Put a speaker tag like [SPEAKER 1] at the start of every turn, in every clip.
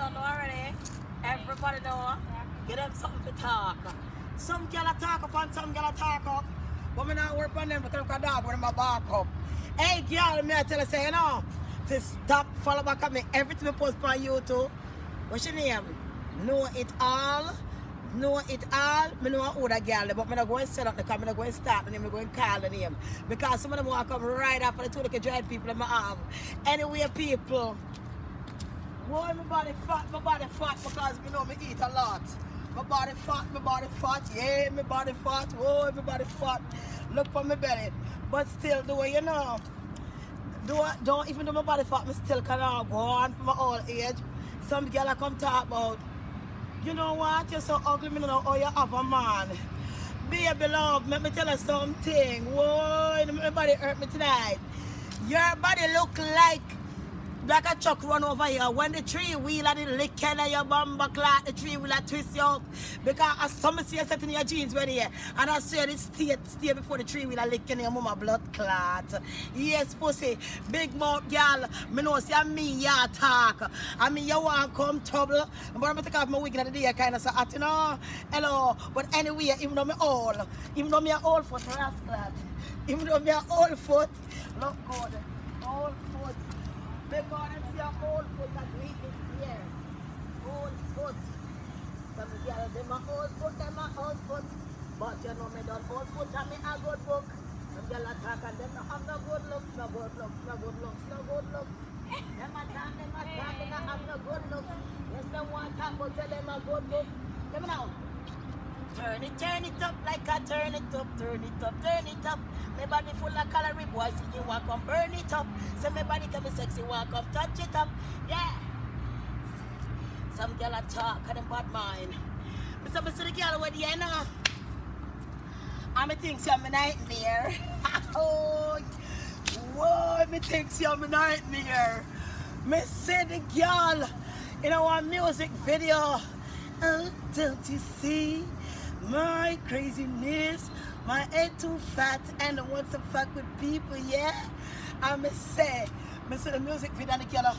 [SPEAKER 1] don't know already. Everybody know. Give them something to talk. Some girl talk up and some girl talk up. But me not work on them because I'm a dog when I'm back up. Hey girl, me I tell you say, you know, to stop, follow back on me. Everything I post on YouTube. What's your name? Know it all. Know it all. Me know who that girl, but me not going to set up the car. Me not going to start the name. Me going to call the name because some of them want to come right after the two like drive people that I have. Anyway, people. Boy, my body fat because me know me eat a lot. My body fat, yeah, my body fat, whoa, my body fat. Look for my belly. But still, you know, don't even though my body fat, me still can go on for my old age. Some girl I come talk about, you know what, you're so ugly, me don't know how you have a man. Baby love, let me tell you something. Whoa, my body hurt me tonight. Your body look like a truck run over here. When the three wheeler the lick of your bumper clock, the three wheeler twist you up. Because as some see you setting your jeans ready here. And I see this stay before the three wheeler lick in your mama blood clot. Yes, pussy. Big mouth girl. Me know see me ya talk. I mean you want come trouble. But I'm take off my wig in the day kind of so hot, you know. Hello. But anyway, even though me old foot rascal. Even though me old foot, look good. Old foot. Because I see a old foot that week is here. Old foot. Some girls, them a old foot. But you know me done old foot and me a good book. Some girls attack and them not have no good looks. Them attack, they not have no good looks. Yes, them want talk but tell them a good book. Let me know. Turn it up like a turn it up. My body full of calorie, boy, see you want come burn it up. Say my body can be sexy, want come touch it up. Yeah. Some girl a talk, and them bad mind. But some see the girl with the end. I think she's my nightmare. Oh, whoa, me think she's my nightmare. Me see the girl in our music video. Oh, don't you see my craziness? My head too fat and I want to fuck with people, yeah? I say the music video and the girl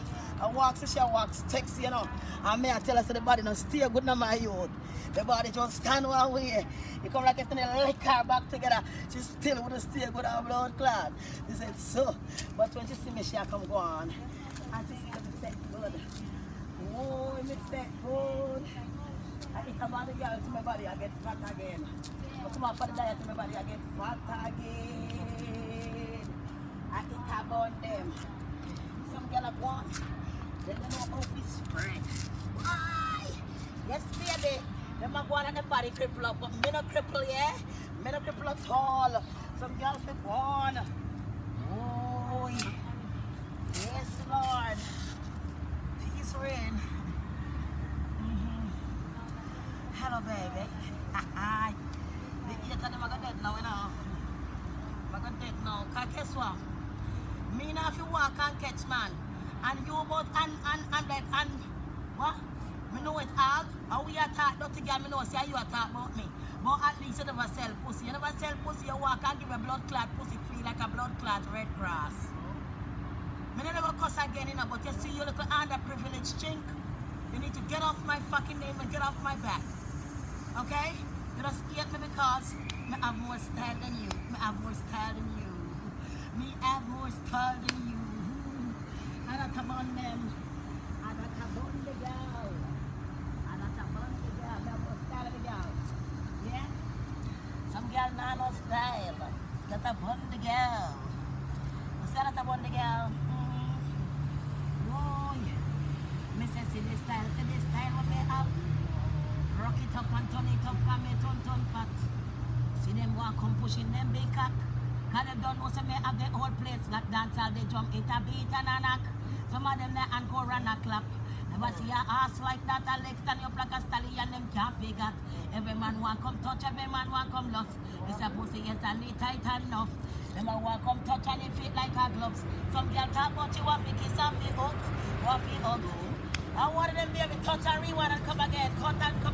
[SPEAKER 1] she walks texty, you know. And I tell her so the body don't stay good in my youth. The body just stand one way. You come like if they lick her back together. She still wouldn't stay good her blood clot. They said so. But when she see me, she come go on. And she see me say good. Oh, me say good. I eat a body girl to my body, I get fat again. But come on for the diet to my body, I get fat again. I eat a bone them. Some girl have one. They don't know how to spread. Why? Yes, baby. Them are going and them body cripple up, but me not cripple, yeah? Me not cripple at all. Some girls have one. Oh, yes, Lord. Peace reign. Hello, baby. The eat of them are dead now, you know. I'm dead now. Because guess what? Me now if you walk and catch man. And you both and what? Me know it all. How we attack dirty girl, me know say you attack about me. But at least you never sell pussy. You never sell pussy, you walk and give a blood clot pussy free like a blood clot red grass. Me never cuss again, you know, but you see you little underprivileged chink. You need to get off my fucking name and get off my back. Okay? You just hate me because me have more style than you. Me have more style than you. Me have more style than you. I don't come on them. I don't come on the girl. I don't come on the girl. Me have more style than the girl. Yeah? Some girl not no style. You got to bun the girl. You say that about the girl. Oh, yeah. Me say see this style what me have. Rock it up and turn it up, come me turn fat. See them walk come pushing them big cock. Cause they don't know some me have the whole place. Got dance all they jump, it a beat and a knock. Some of them there and go run a clap. Never see a ass like that, a leg stand up like a stallion, them can't figure. Every man want come touch, every man want come lost. It's a pussy, yes, and it tight enough. Them a want come touch and it fit like a gloves. Some girl talk about you, want to kiss off the hug, want to hug. I wanted them baby touch and rewind and come again, cut and come